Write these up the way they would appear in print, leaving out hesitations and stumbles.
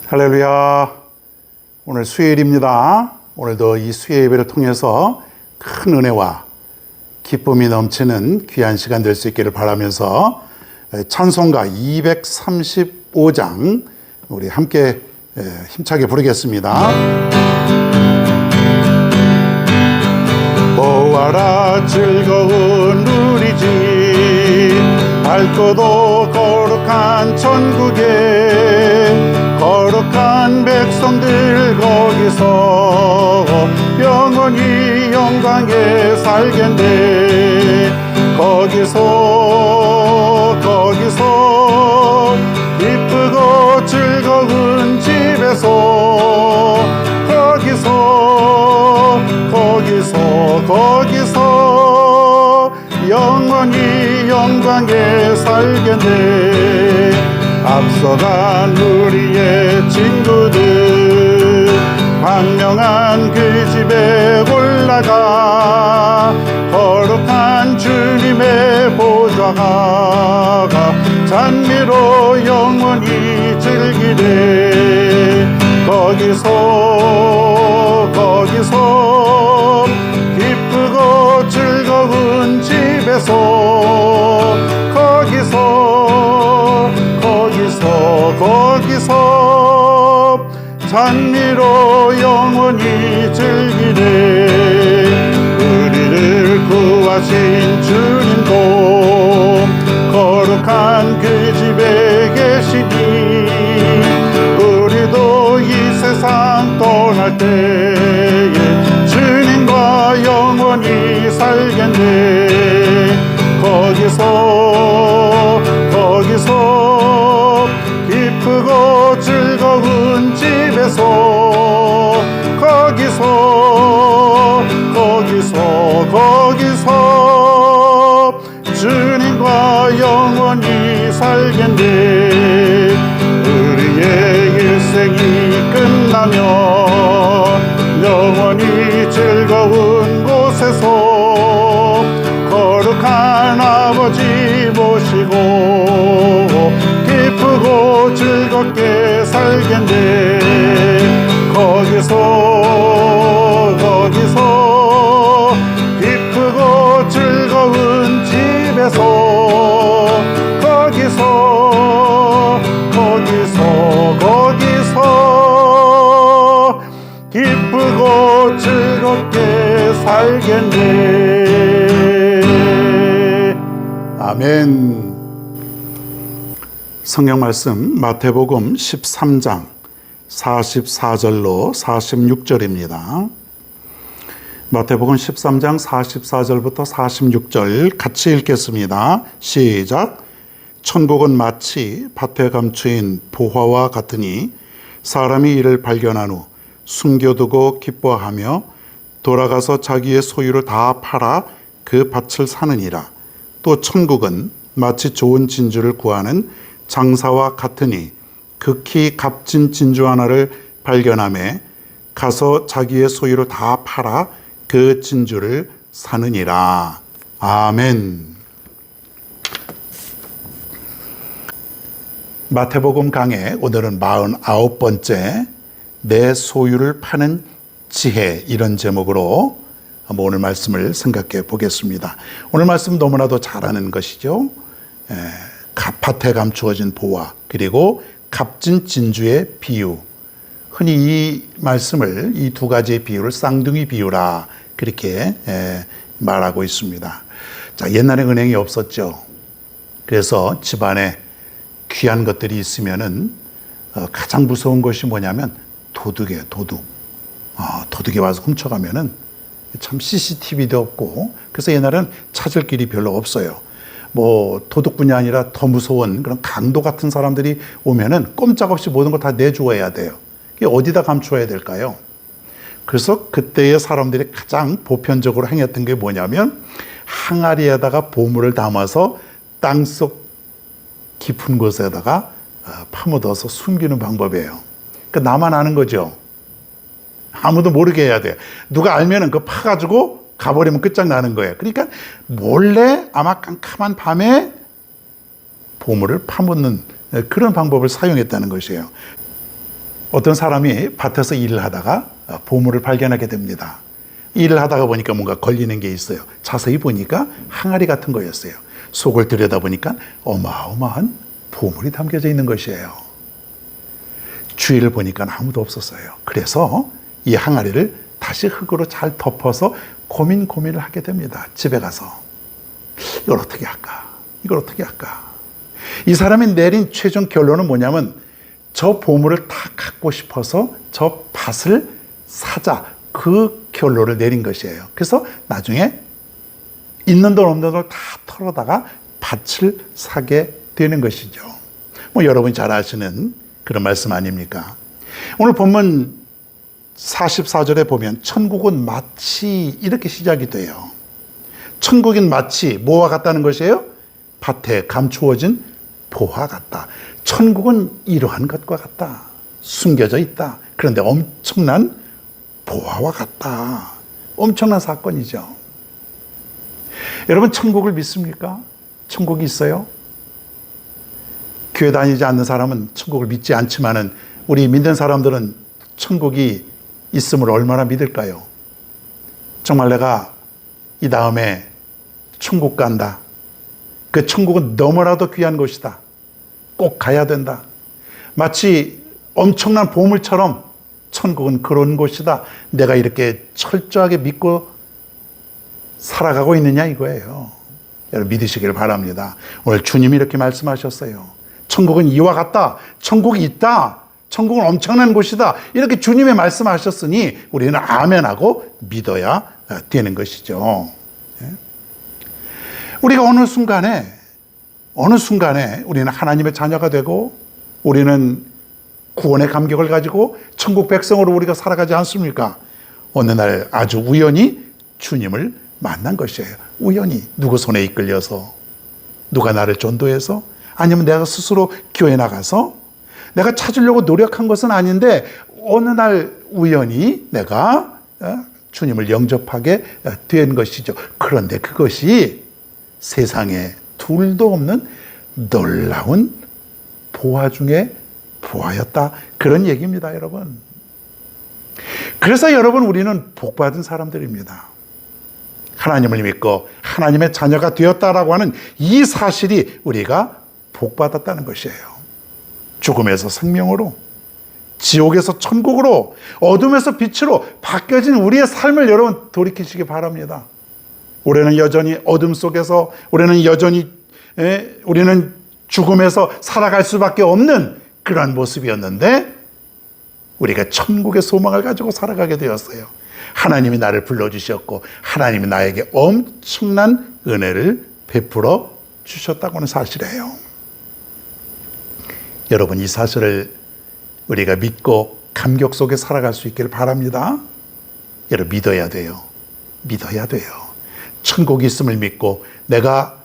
할렐루야. 오늘 수요일입니다. 오늘도 이 수요 예배를 통해서 큰 은혜와 기쁨이 넘치는 귀한 시간 될 수 있기를 바라면서 찬송가 235장 우리 함께 힘차게 부르겠습니다. 보아라 즐거운 우리 집 밝고도 거룩한 천국에 거룩한 백성들 거기서 영원히 영광에 살겠네. 거기서 기쁘고 즐거운 집에서 거기서 영원히 영광에 살겠네. 앞서간 우리의 친구들 광명한 그 집에 올라가 거룩한 주님의 보좌가 찬미로 영원히 즐기네. 거기서 기쁘고 즐거운 집에서 거기서 찬미로 영원히 즐기네. 우리를 구하신 주님도 거룩한 그 집에 계시니 우리도 이 세상 떠날 때에 주님과 영원히 살겠네. 거기서 기쁘고 즐거운 집에서 거기서 주님과 영원히 살겠네. 우리의 일생이 끝나면 영원히 즐거운 곳에서 거룩한 아버지 모시고 기쁘고 즐겁게 살겠네. 거기서 기쁘고 즐거운 집에서 거기서 기쁘고 즐겁게 살겠네. 아멘. 성경 말씀 마태복음 13장 44절로 46절입니다. 마태복음 13장 44절부터 46절 같이 읽겠습니다. 시작. 천국은 마치 밭에 감추인 보화와 같으니 사람이 이를 발견한 후 숨겨두고 기뻐하며 돌아가서 자기의 소유를 다 팔아 그 밭을 사느니라. 또 천국은 마치 좋은 진주를 구하는 장사와 같으니 극히 값진 진주 하나를 발견하며 가서 자기의 소유를 다 팔아 그 진주를 사느니라. 아멘. 마태복음 강의 오늘은 49번째 내 소유를 파는 지혜, 이런 제목으로 한번 오늘 말씀을 생각해 보겠습니다. 오늘 말씀 너무나도 잘 아는 것이죠. 밭에 감추어진 보화 그리고 값진 진주의 비유. 흔히 이 말씀을, 이 두 가지의 비유를 쌍둥이 비유라 그렇게 말하고 있습니다. 자, 옛날에 은행이 없었죠. 그래서 집안에 귀한 것들이 있으면은 가장 무서운 것이 뭐냐면 도둑이에요. 도둑이 와서 훔쳐가면은 참 CCTV도 없고, 그래서 옛날에는 찾을 길이 별로 없어요. 뭐 도둑뿐이 아니라 더 무서운 그런 강도 같은 사람들이 오면은 꼼짝없이 모든 걸 다 내주어야 돼요. 이게 어디다 감추어야 될까요? 그래서 그때의 사람들이 가장 보편적으로 행했던 게 뭐냐면 항아리에다가 보물을 담아서 땅속 깊은 곳에다가 파묻어서 숨기는 방법이에요. 그러니까 나만 아는 거죠. 아무도 모르게 해야 돼요. 누가 알면은 그거 파가지고 가버리면 끝장나는 거예요. 그러니까 몰래 아마 깜깜한 밤에 보물을 파묻는 그런 방법을 사용했다는 것이에요. 어떤 사람이 밭에서 일을 하다가 보물을 발견하게 됩니다. 일을 하다가 보니까 뭔가 걸리는 게 있어요. 자세히 보니까 항아리 같은 거였어요. 속을 들여다보니까 어마어마한 보물이 담겨져 있는 것이에요. 주위를 보니까 아무도 없었어요. 그래서 이 항아리를 다시 흙으로 잘 덮어서 고민을 하게 됩니다. 집에 가서 이걸 어떻게 할까? 이걸 어떻게 할까? 이 사람이 내린 최종 결론은 뭐냐면 저 보물을 다 갖고 싶어서 저 밭을 사자, 그 결론을 내린 것이에요. 그래서 나중에 있는 돈 없는 돈을 다 털어다가 밭을 사게 되는 것이죠. 뭐 여러분이 잘 아시는 그런 말씀 아닙니까? 오늘 본문 44절에 보면 천국은 마치 이렇게 시작이 돼요. 천국인 마치 뭐와 같다는 것이에요? 밭에 감추어진 보화 같다. 천국은 이러한 것과 같다. 숨겨져 있다. 그런데 엄청난 보화와 같다. 엄청난 사건이죠. 여러분, 천국을 믿습니까? 천국이 있어요? 교회 다니지 않는 사람은 천국을 믿지 않지만은 우리 믿는 사람들은 천국이 있음을 얼마나 믿을까요? 정말 내가 이 다음에 천국 간다. 그 천국은 너무나도 귀한 곳이다. 꼭 가야 된다. 마치 엄청난 보물처럼 천국은 그런 곳이다. 내가 이렇게 철저하게 믿고 살아가고 있느냐 이거예요. 여러분 믿으시길 바랍니다. 오늘 주님이 이렇게 말씀하셨어요. 천국은 이와 같다. 천국이 있다. 천국은 엄청난 곳이다. 이렇게 주님이 말씀하셨으니 우리는 아멘하고 믿어야 되는 것이죠. 우리가 어느 순간에 우리는 하나님의 자녀가 되고 우리는 구원의 감격을 가지고 천국 백성으로 우리가 살아가지 않습니까? 어느 날 아주 우연히 주님을 만난 것이에요. 우연히 누구 손에 이끌려서, 누가 나를 전도해서, 아니면 내가 스스로 교회 나가서 내가 찾으려고 노력한 것은 아닌데 어느 날 우연히 내가 주님을 영접하게 된 것이죠. 그런데 그것이 세상에 둘도 없는 놀라운 보화 중에 보화였다. 그런 얘기입니다, 여러분. 그래서 여러분, 우리는 복받은 사람들입니다. 하나님을 믿고 하나님의 자녀가 되었다라고 하는 이 사실이 우리가 복받았다는 것이에요. 죽음에서 생명으로, 지옥에서 천국으로, 어둠에서 빛으로 바뀌어진 우리의 삶을 여러분 돌이키시기 바랍니다. 우리는 여전히 어둠 속에서, 우리는 죽음에서 살아갈 수밖에 없는 그러한 모습이었는데 우리가 천국의 소망을 가지고 살아가게 되었어요. 하나님이 나를 불러주셨고 하나님이 나에게 엄청난 은혜를 베풀어 주셨다고 하는 사실이에요. 여러분, 이 사실을 우리가 믿고 감격 속에 살아갈 수 있기를 바랍니다. 여러분, 믿어야 돼요. 믿어야 돼요. 천국이 있음을 믿고 내가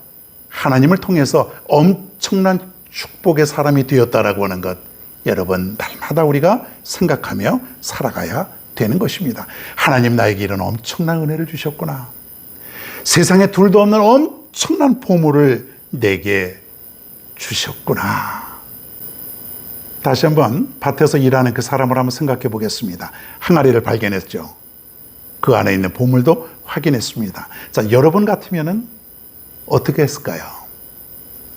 하나님을 통해서 엄청난 축복의 사람이 되었다라고 하는 것, 여러분 날마다 우리가 생각하며 살아가야 되는 것입니다. 하나님 나에게 이런 엄청난 은혜를 주셨구나. 세상에 둘도 없는 엄청난 보물을 내게 주셨구나. 다시 한번 밭에서 일하는 그 사람을 한번 생각해 보겠습니다. 항아리를 발견했죠. 그 안에 있는 보물도 확인했습니다. 자, 여러분 같으면은 어떻게 했을까요?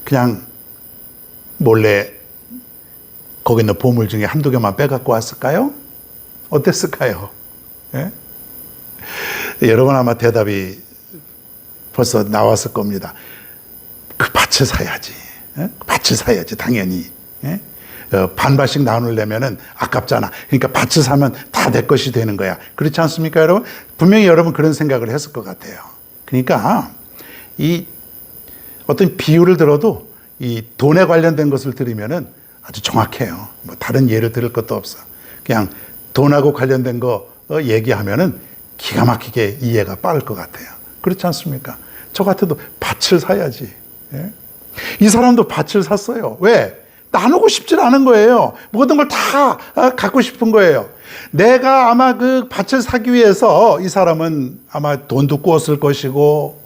그냥 몰래 거기 있는 보물 중에 한두 개만 빼갖고 왔을까요? 어땠을까요? 예? 여러분 아마 대답이 벌써 나왔을 겁니다. 그 밭을 사야지. 예? 밭을 사야지, 당연히. 예? 반반씩 나누려면은 아깝잖아. 그러니까 밭을 사면 다 내 것이 되는 거야. 그렇지 않습니까, 여러분? 분명히 여러분 그런 생각을 했을 것 같아요. 그러니까 이 어떤 비유를 들어도 이 돈에 관련된 것을 들으면은 아주 정확해요. 뭐 다른 예를 들을 것도 없어. 그냥 돈하고 관련된 거 얘기하면은 기가 막히게 이해가 빠를 것 같아요. 그렇지 않습니까? 저 같아도 밭을 사야지. 예? 이 사람도 밭을 샀어요. 왜? 나누고 싶지 않은 거예요. 모든 걸 다 갖고 싶은 거예요. 내가 아마 그 밭을 사기 위해서 이 사람은 아마 돈도 꾸었을 것이고,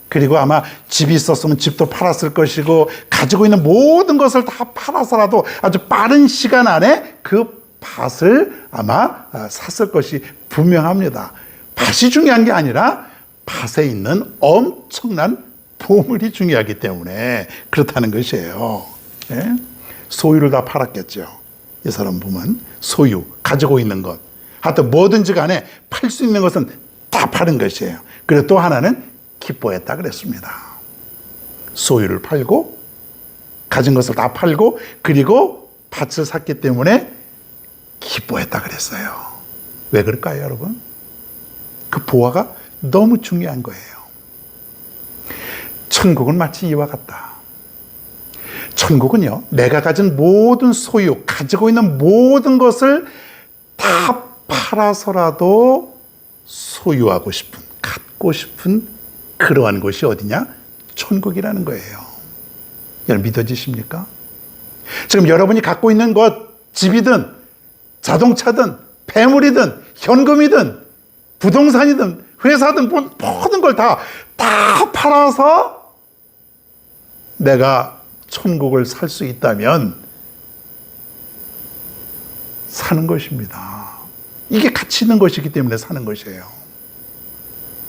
그리고 아마 집이 있었으면 집도 팔았을 것이고, 가지고 있는 모든 것을 다 팔아서라도 아주 빠른 시간 안에 그 밭을 아마 샀을 것이 분명합니다. 밭이 중요한 게 아니라 밭에 있는 엄청난 보물이 중요하기 때문에 그렇다는 것이에요. 예? 소유를 다 팔았겠죠. 이 사람 보면 소유, 가지고 있는 것, 하여튼 뭐든지 간에 팔 수 있는 것은 다 파는 것이에요. 그리고 또 하나는 기뻐했다 그랬습니다. 소유를 팔고 가진 것을 다 팔고 그리고 밭을 샀기 때문에 기뻐했다 그랬어요. 왜 그럴까요, 여러분? 그 보화가 너무 중요한 거예요. 천국은 마치 이와 같다. 천국은요, 내가 가진 모든 소유, 가지고 있는 모든 것을 다 팔아서라도 소유하고 싶은, 갖고 싶은 그러한 곳이 어디냐? 천국이라는 거예요. 여러분 믿어지십니까? 지금 여러분이 갖고 있는 것, 집이든 자동차든 배물이든 현금이든 부동산이든 회사든 모든 걸 다 팔아서 내가 천국을 살 수 있다면 사는 것입니다. 이게 가치 있는 것이기 때문에 사는 것이에요.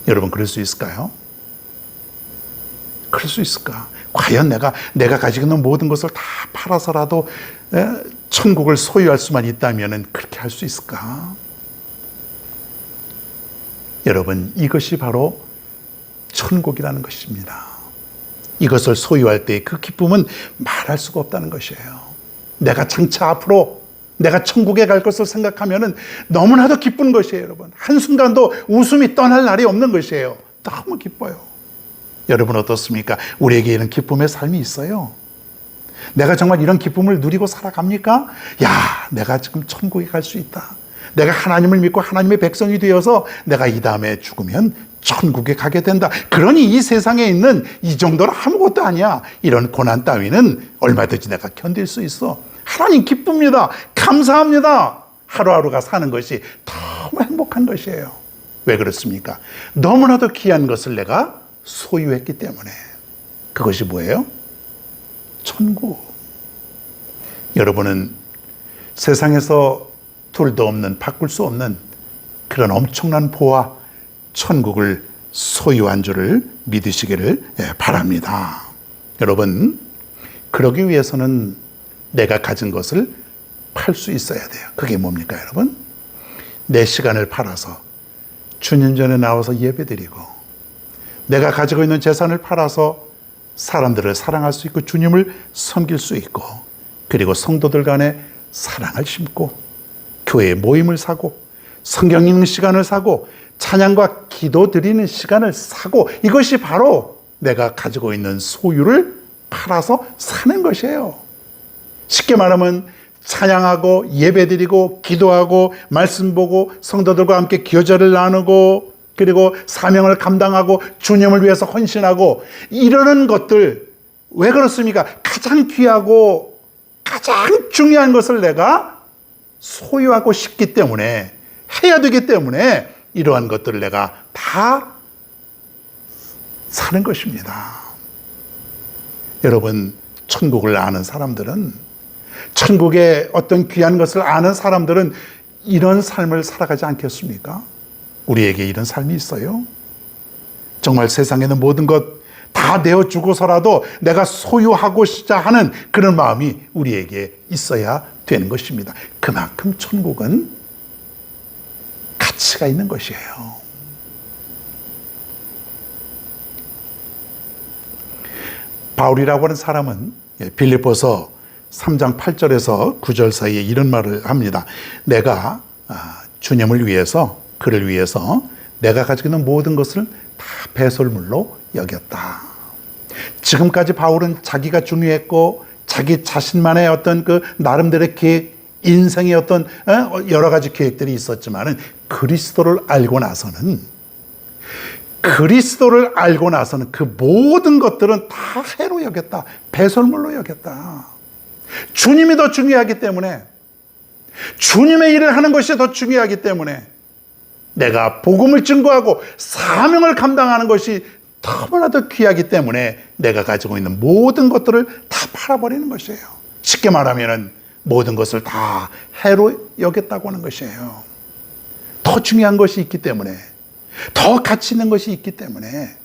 여러분 그럴 수 있을까요? 그럴 수 있을까? 과연 내가 가지고 있는 모든 것을 다 팔아서라도 천국을 소유할 수만 있다면 그렇게 할 수 있을까? 여러분 이것이 바로 천국이라는 것입니다. 이것을 소유할 때의 그 기쁨은 말할 수가 없다는 것이에요. 내가 장차 앞으로 내가 천국에 갈 것을 생각하면 너무나도 기쁜 것이에요. 여러분 한순간도 웃음이 떠날 날이 없는 것이에요. 너무 기뻐요. 여러분 어떻습니까? 우리에게 이런 기쁨의 삶이 있어요. 내가 정말 이런 기쁨을 누리고 살아갑니까? 야, 내가 지금 천국에 갈 수 있다. 내가 하나님을 믿고 하나님의 백성이 되어서 내가 이 다음에 죽으면 천국에 가게 된다. 그러니 이 세상에 있는 이 정도는 아무것도 아니야. 이런 고난 따위는 얼마든지 내가 견딜 수 있어. 하나님 기쁩니다. 감사합니다. 하루하루가 사는 것이 너무 행복한 것이에요. 왜 그렇습니까? 너무나도 귀한 것을 내가 소유했기 때문에. 그것이 뭐예요? 천국. 여러분은 세상에서 둘도 없는, 바꿀 수 없는 그런 엄청난 보화, 천국을 소유한 줄을 믿으시기를 바랍니다. 여러분, 그러기 위해서는 내가 가진 것을 팔 수 있어야 돼요. 그게 뭡니까, 여러분? 내 시간을 팔아서 주님 전에 나와서 예배드리고, 내가 가지고 있는 재산을 팔아서 사람들을 사랑할 수 있고 주님을 섬길 수 있고, 그리고 성도들 간에 사랑을 심고 교회 모임을 사고 성경 읽는 시간을 사고 찬양과 기도 드리는 시간을 사고, 이것이 바로 내가 가지고 있는 소유를 팔아서 사는 것이에요. 쉽게 말하면 찬양하고 예배드리고 기도하고 말씀 보고 성도들과 함께 교제를 나누고 그리고 사명을 감당하고 주님을 위해서 헌신하고 이러는 것들, 왜 그렇습니까? 가장 귀하고 가장 중요한 것을 내가 소유하고 싶기 때문에, 해야 되기 때문에 이러한 것들을 내가 다 사는 것입니다. 여러분, 천국을 아는 사람들은, 천국의 어떤 귀한 것을 아는 사람들은 이런 삶을 살아가지 않겠습니까? 우리에게 이런 삶이 있어요? 정말 세상에는 모든 것 다 내어주고서라도 내가 소유하고자 하는 그런 마음이 우리에게 있어야 되는 것입니다. 그만큼 천국은 가치가 있는 것이에요. 바울이라고 하는 사람은 빌립보서 3장 8절에서 9절 사이에 이런 말을 합니다. 내가 주님을 위해서, 그를 위해서 내가 가지고 있는 모든 것을 다 배설물로 여겼다. 지금까지 바울은 자기가 중요했고 자기 자신만의 어떤 그 나름대로의 계획, 인생의 어떤 여러 가지 계획들이 있었지만은 그리스도를 알고 나서는 그 모든 것들은 다 해로 여겼다. 배설물로 여겼다. 주님이 더 중요하기 때문에, 주님의 일을 하는 것이 더 중요하기 때문에 내가 복음을 증거하고 사명을 감당하는 것이 너무나도 귀하기 때문에 내가 가지고 있는 모든 것들을 다 팔아버리는 것이에요. 쉽게 말하면 모든 것을 다 해로 여겼다고 하는 것이에요. 더 중요한 것이 있기 때문에, 더 가치 있는 것이 있기 때문에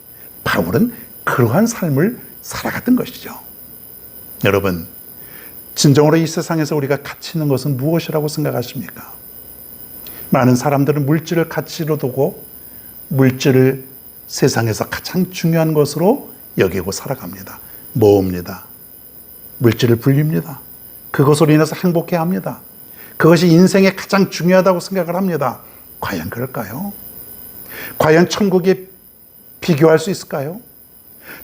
바울은 그러한 삶을 살아갔던 것이죠. 여러분, 진정으로 이 세상에서 우리가 가치 있는 것은 무엇이라고 생각하십니까? 많은 사람들은 물질을 가치로 두고 물질을 세상에서 가장 중요한 것으로 여기고 살아갑니다. 모읍니다. 물질을 불립니다. 그것으로 인해서 행복해합니다. 그것이 인생에 가장 중요하다고 생각을 합니다. 과연 그럴까요? 과연 천국에 비교할 수 있을까요?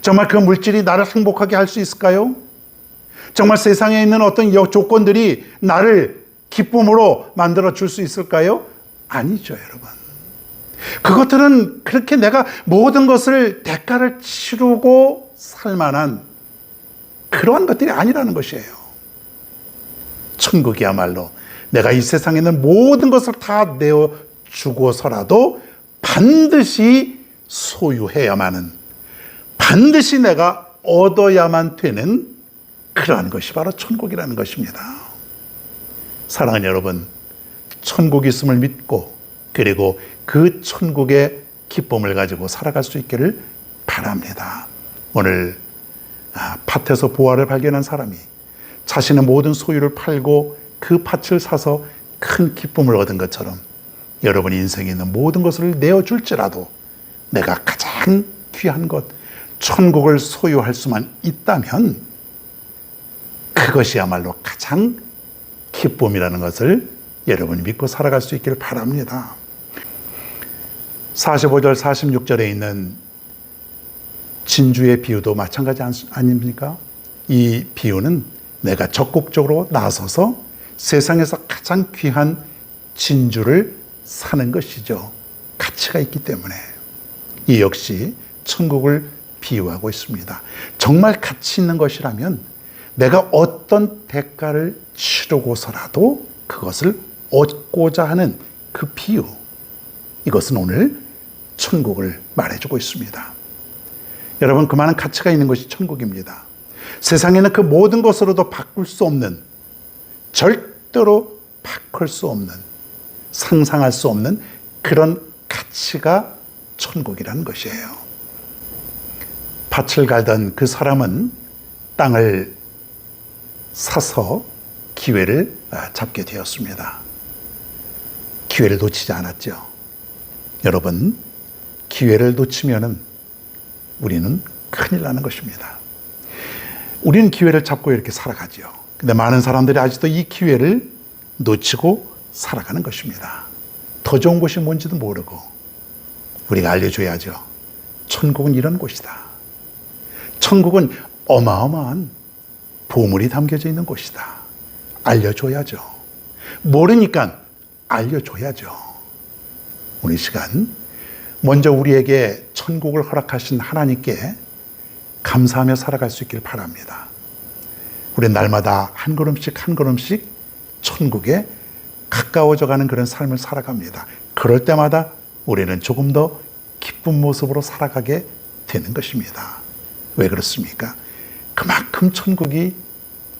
정말 그 물질이 나를 행복하게 할 수 있을까요? 정말 세상에 있는 어떤 조건들이 나를 기쁨으로 만들어 줄 수 있을까요? 아니죠, 여러분. 그것들은 그렇게 내가 모든 것을 대가를 치르고 살 만한 그러한 것들이 아니라는 것이에요. 천국이야말로 내가 이 세상에 있는 모든 것을 다 내어주고서라도 반드시 소유해야만 하는, 반드시 내가 얻어야만 되는 그러한 것이 바로 천국이라는 것입니다. 사랑하는 여러분, 천국이 있음을 믿고 그리고 그 천국의 기쁨을 가지고 살아갈 수 있기를 바랍니다. 오늘 밭에서 보화를 발견한 사람이 자신의 모든 소유를 팔고 그 밭을 사서 큰 기쁨을 얻은 것처럼 여러분 인생에 있는 모든 것을 내어줄지라도 내가 가장 귀한 것, 천국을 소유할 수만 있다면 그것이야말로 가장 기쁨이라는 것을 여러분이 믿고 살아갈 수 있기를 바랍니다. 45절 46절에 있는 진주의 비유도 마찬가지 아닙니까? 이 비유는 내가 적극적으로 나서서 세상에서 가장 귀한 진주를 사는 것이죠. 가치가 있기 때문에. 이 역시 천국을 비유하고 있습니다. 정말 가치 있는 것이라면 내가 어떤 대가를 치르고서라도 그것을 얻고자 하는 그 비유, 이것은 오늘 천국을 말해주고 있습니다. 여러분, 그 많은 가치가 있는 것이 천국입니다. 세상에는 그 모든 것으로도 바꿀 수 없는, 절대로 바꿀 수 없는, 상상할 수 없는 그런 가치가 천국이라는 것이에요. 밭을 갈던 그 사람은 땅을 사서 기회를 잡게 되었습니다. 기회를 놓치지 않았죠. 여러분, 기회를 놓치면은 우리는 큰일 나는 것입니다. 우리는 기회를 잡고 이렇게 살아가죠. 근데 많은 사람들이 아직도 이 기회를 놓치고 살아가는 것입니다. 더 좋은 곳이 뭔지도 모르고 우리가 알려줘야죠. 천국은 이런 곳이다. 천국은 어마어마한 보물이 담겨져 있는 곳이다. 알려줘야죠. 모르니까 알려줘야죠. 오늘 이 시간 먼저 우리에게 천국을 허락하신 하나님께 감사하며 살아갈 수 있기를 바랍니다. 우리 날마다 한 걸음씩 한 걸음씩 천국에 가까워져가는 그런 삶을 살아갑니다. 그럴 때마다 우리는 조금 더 기쁜 모습으로 살아가게 되는 것입니다. 왜 그렇습니까? 그만큼 천국이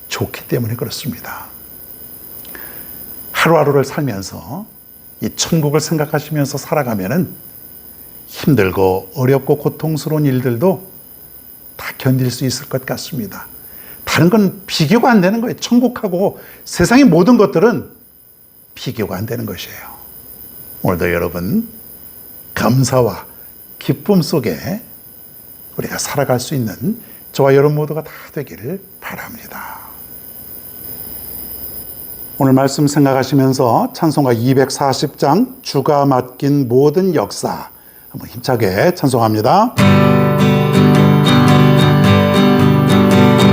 좋기 때문에 그렇습니다. 하루하루를 살면서 이 천국을 생각하시면서 살아가면은 힘들고 어렵고 고통스러운 일들도 다 견딜 수 있을 것 같습니다. 다른 건 비교가 안 되는 거예요. 천국하고 세상의 모든 것들은 비교가 안 되는 것이에요. 오늘도 여러분 감사와 기쁨 속에 우리가 살아갈 수 있는 저와 여러분 모두가 다 되기를 바랍니다. 오늘 말씀 생각하시면서 찬송가 240장 주가 맡긴 모든 역사 한번 힘차게 찬송합니다.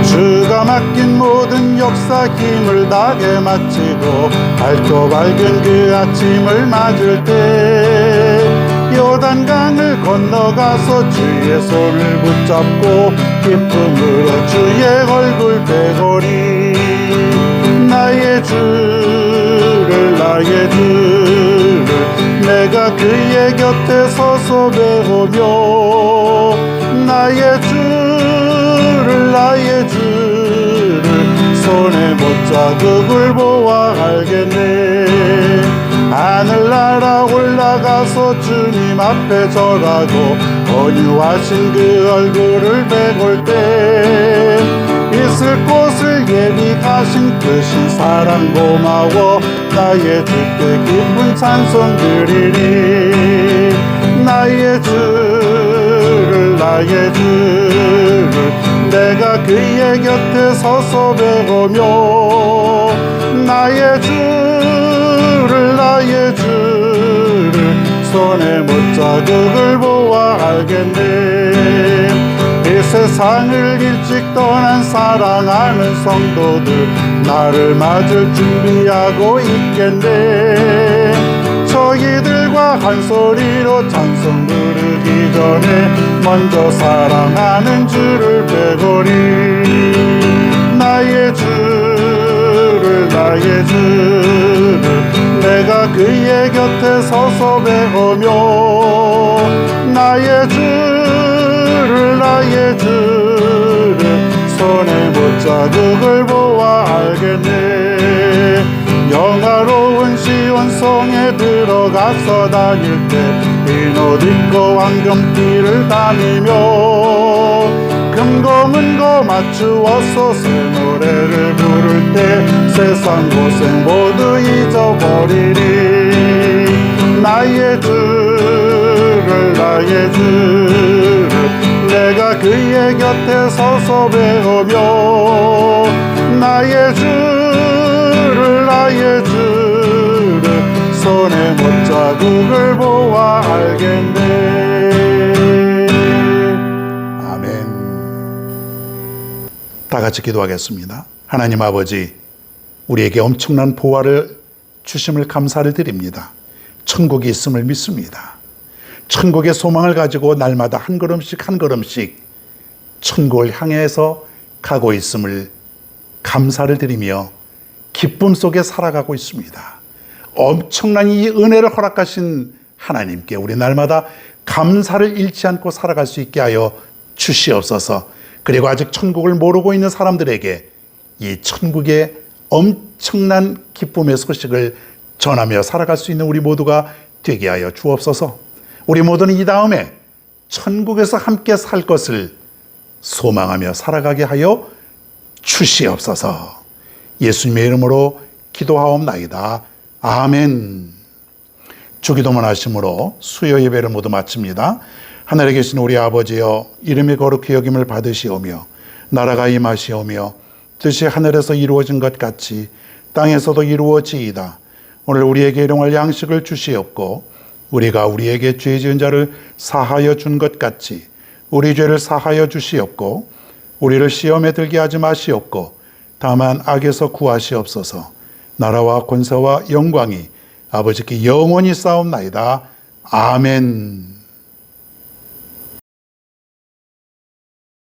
주가 맡긴 모든 역사 힘을 다하게 마치고 밝고 밝은 그 아침을 맞을 때 요단강을 건너가서 주의 손을 붙잡고 기쁨으로 주의 얼굴 베고리 나의 주를 내가 그의 곁에 서서 배우며 나의 주를 손에 못 자극을 보아 알겠네. 하늘나라 올라가서 주님 앞에 절하고 온유하신 그 얼굴을 배울 때 있을 곳을 예비 가신 크신 사랑 고마워 나의 주께 기쁜 찬송 드리리. 나의 주를 내가 그의 곁에 서서 배우며 나의 주를 손에 못자국을 보아 알겠네. 이 세상을 일찍 떠난 사랑하는 성도들 나를 맞을 준비하고 있겠네. 저희들과 한 소리로 찬송 부르기 전에 먼저 사랑하는 주를 배우리. 나의 주를 내가 그의 곁에 서서 배우며 나의 주를 손에 못자국을 보아 알겠네. 영화로운 시온성에 들어가서 다닐 때 흰 옷 입고 황금길을 다니며 금고문고 맞추어서 새 노래를 부를 때 세상 고생 모두 잊어버리리. 나의 주를 내가 그의 곁에 서서 배우며 나의 주를 손에 못자국을 보아 알겠네. 아멘. 다 같이 기도하겠습니다. 하나님 아버지, 우리에게 엄청난 보화를 주심을 감사를 드립니다. 천국이 있음을 믿습니다. 천국의 소망을 가지고 날마다 한 걸음씩 한 걸음씩 천국을 향해서 가고 있음을 감사를 드리며 기쁨 속에 살아가고 있습니다. 엄청난 이 은혜를 허락하신 하나님께 우리 날마다 감사를 잃지 않고 살아갈 수 있게 하여 주시옵소서. 그리고 아직 천국을 모르고 있는 사람들에게 이 천국의 엄청난 기쁨의 소식을 전하며 살아갈 수 있는 우리 모두가 되게 하여 주옵소서. 우리 모두는 이 다음에 천국에서 함께 살 것을 소망하며 살아가게 하여 주시옵소서. 예수님의 이름으로 기도하옵나이다. 아멘. 주기도문 하심으로 수요 예배를 모두 마칩니다. 하늘에 계신 우리 아버지여, 이름이 거룩히 여김을 받으시오며 나라가 임하시오며 뜻이 하늘에서 이루어진 것 같이 땅에서도 이루어지이다. 오늘 우리에게 일용할 양식을 주시옵고 우리가 우리에게 죄 지은 자를 사하여 준 것 같이 우리 죄를 사하여 주시옵고 우리를 시험에 들게 하지 마시옵고 다만 악에서 구하시옵소서. 나라와 권세와 영광이 아버지께 영원히 싸움나이다. 아멘.